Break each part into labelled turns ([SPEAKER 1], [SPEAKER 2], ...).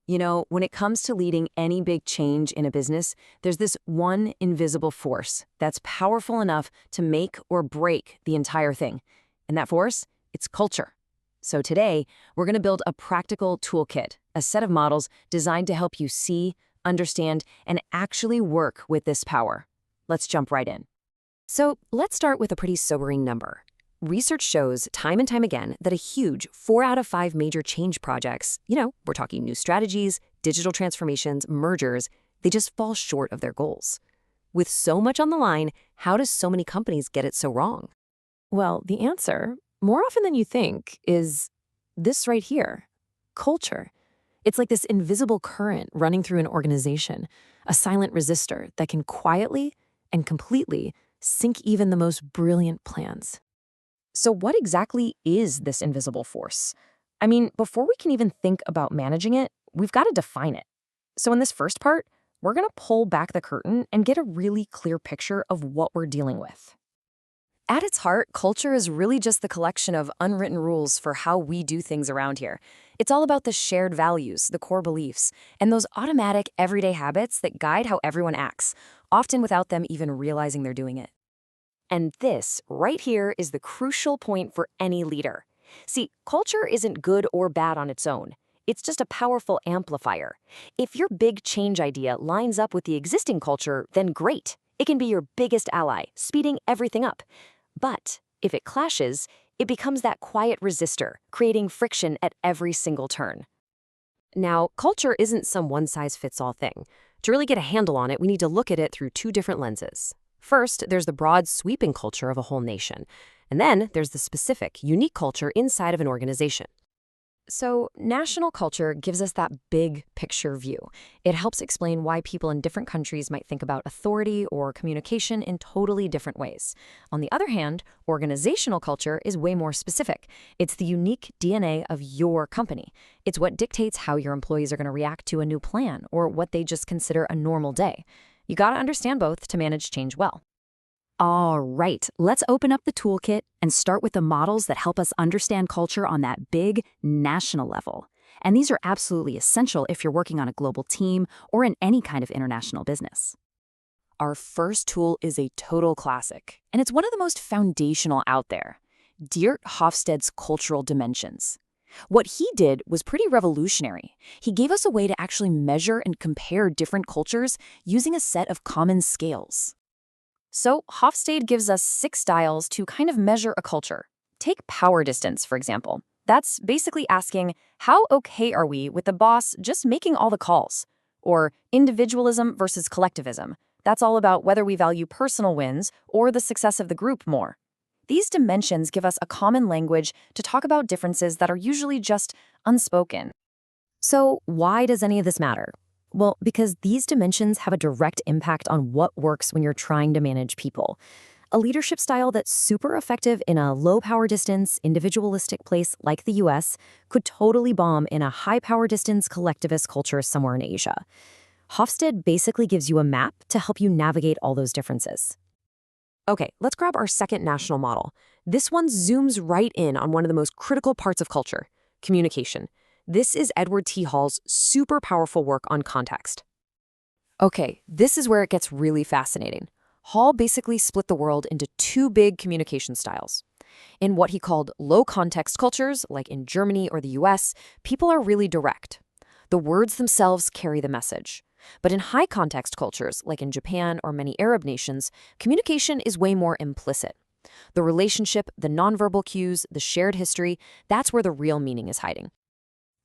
[SPEAKER 1] You know, when it comes to leading any big change in a business, there's this one invisible force that's powerful enough to make or break the entire thing. And that force, it's culture. So today, we're going to build a practical toolkit, a set of models designed to help you see, understand, and actually work with this power. Let's jump right in.
[SPEAKER 2] So let's start with a pretty sobering number. Research shows time and time again that a huge 4 out of 5 major change projects, we're talking new strategies, digital transformations, mergers, they just fall short of their goals. With so much on the line, how do so many companies get it so wrong?
[SPEAKER 3] Well, the answer, more often than you think, is this right here: culture. It's like this invisible current running through an organization, a silent resistor that can quietly and completely sink even the most brilliant plans.
[SPEAKER 1] So what exactly is this invisible force? I mean, before we can even think about managing it, we've got to define it. So in this first part, we're going to pull back the curtain and get a really clear picture of what we're dealing with. At its heart, culture is really just the collection of unwritten rules for how we do things around here. It's all about the shared values, the core beliefs, and those automatic everyday habits that guide how everyone acts, often without them even realizing they're doing it. And this, right here, is the crucial point for any leader. See, culture isn't good or bad on its own. It's just a powerful amplifier. If your big change idea lines up with the existing culture, then great. It can be your biggest ally, speeding everything up. But if it clashes, it becomes that quiet resistor, creating friction at every single turn.
[SPEAKER 2] Now, culture isn't some one-size-fits-all thing. To really get a handle on it, we need to look at it through 2 different lenses. First, there's the broad, sweeping culture of a whole nation. And then there's the specific, unique culture inside of an organization.
[SPEAKER 1] So, national culture gives us that big picture view. It helps explain why people in different countries might think about authority or communication in totally different ways. On the other hand, organizational culture is way more specific. It's the unique DNA of your company. It's what dictates how your employees are going to react to a new plan or what they just consider a normal day. You got to understand both to manage change well.
[SPEAKER 4] All right, let's open up the toolkit and start with the models that help us understand culture on that big national level. And these are absolutely essential if you're working on a global team or in any kind of international business.
[SPEAKER 3] Our first tool is a total classic, and it's one of the most foundational out there: Dirk Hofstede's Cultural Dimensions. What he did was pretty revolutionary. He gave us a way to actually measure and compare different cultures using a set of common scales. So Hofstede gives us 6 styles to kind of measure a culture. Take power distance, for example. That's basically asking, how okay are we with the boss just making all the calls? Or individualism versus collectivism. That's all about whether we value personal wins or the success of the group more. These dimensions give us a common language to talk about differences that are usually just unspoken.
[SPEAKER 2] So why does any of this matter? Well, because these dimensions have a direct impact on what works when you're trying to manage people. A leadership style that's super effective in a low-power distance, individualistic place like the US could totally bomb in a high-power distance, collectivist culture somewhere in Asia. Hofstede basically gives you a map to help you navigate all those differences. Okay, let's grab our second national model. This one zooms right in on one of the most critical parts of culture: communication. This is Edward T. Hall's super powerful work on context. Okay, this is where it gets really fascinating. Hall basically split the world into 2 big communication styles. In what he called low-context cultures, like in Germany or the US, people are really direct. The words themselves carry the message. But in high-context cultures, like in Japan or many Arab nations, communication is way more implicit. The relationship, the nonverbal cues, the shared history, that's where the real meaning is hiding.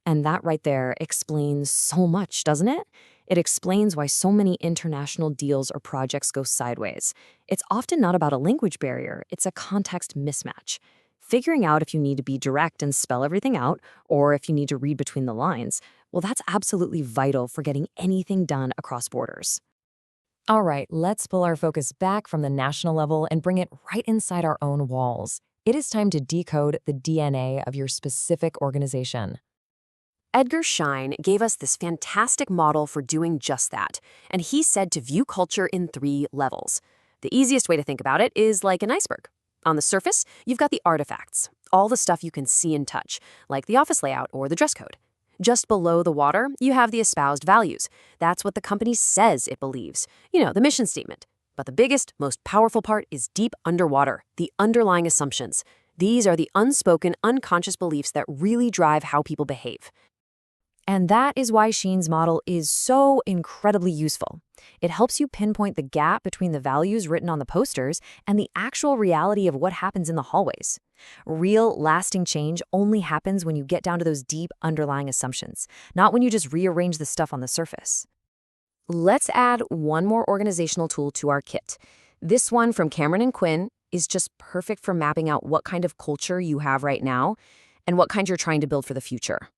[SPEAKER 2] And that right there explains so much, doesn't it? It explains why so many international deals or projects go sideways. It's often not about a language barrier, it's a context mismatch. Figuring out if you need to be direct and spell everything out, or if you need to read between the lines, well, that's absolutely vital for getting anything done across borders.
[SPEAKER 3] All right, let's pull our focus back from the national level and bring it right inside our own walls. It is time to decode the DNA of your specific organization.
[SPEAKER 2] Edgar Schein gave us this fantastic model for doing just that, and he said to view culture in 3 levels. The easiest way to think about it is like an iceberg. On the surface, you've got the artifacts, all the stuff you can see and touch, like the office layout or the dress code.
[SPEAKER 3] Just below the water, you have the espoused values. That's what the company says it believes. You know, the mission statement. But the biggest, most powerful part is deep underwater, the underlying assumptions. These are the unspoken, unconscious beliefs that really drive how people behave.
[SPEAKER 2] And that is why Sheen's model is so incredibly useful. It helps you pinpoint the gap between the values written on the posters and the actual reality of what happens in the hallways. Real, lasting change only happens when you get down to those deep underlying assumptions, not when you just rearrange the stuff on the surface.
[SPEAKER 1] Let's add one more organizational tool to our kit. This one from Cameron and Quinn is just perfect for mapping out what kind of culture you have right now and what kind you're trying to build for the future.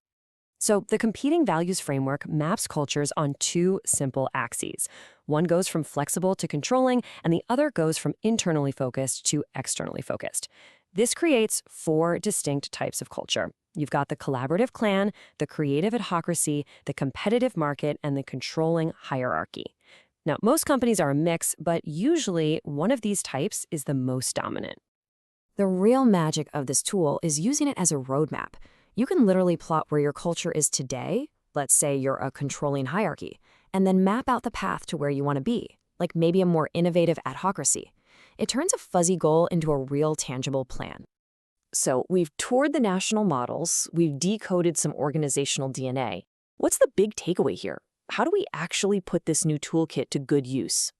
[SPEAKER 1] So the competing values framework maps cultures on two simple axes. One goes from flexible to controlling, and the other goes from internally focused to externally focused. This creates four distinct types of culture. You've got the collaborative clan, the creative adhocracy, the competitive market, and the controlling hierarchy. Now, most companies are a mix, but usually one of these types is the most dominant.
[SPEAKER 2] The real magic of this tool is using it as a roadmap. You can literally plot where your culture is today, let's say you're a controlling hierarchy, and then map out the path to where you want to be, like maybe a more innovative adhocracy. It turns a fuzzy goal into a real tangible plan.
[SPEAKER 1] So we've toured the national models, we've decoded some organizational DNA. What's the big takeaway here? How do we actually put this new toolkit to good use?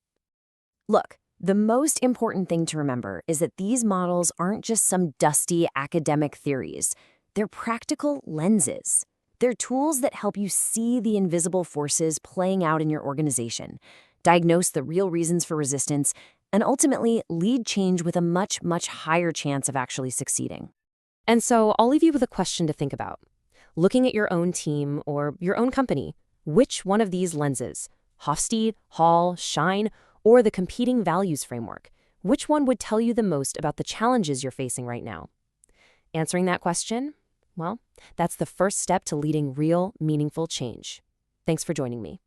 [SPEAKER 2] Look, the most important thing to remember is that these models aren't just some dusty academic theories. They're practical lenses. They're tools that help you see the invisible forces playing out in your organization, diagnose the real reasons for resistance, and ultimately lead change with a much, much higher chance of actually succeeding.
[SPEAKER 1] And so I'll leave you with a question to think about. Looking at your own team or your own company, which one of these lenses, Hofstede, Hall, Shine, or the competing values framework, which one would tell you the most about the challenges you're facing right now? Answering that question? Well, that's the first step to leading real, meaningful change. Thanks for joining me.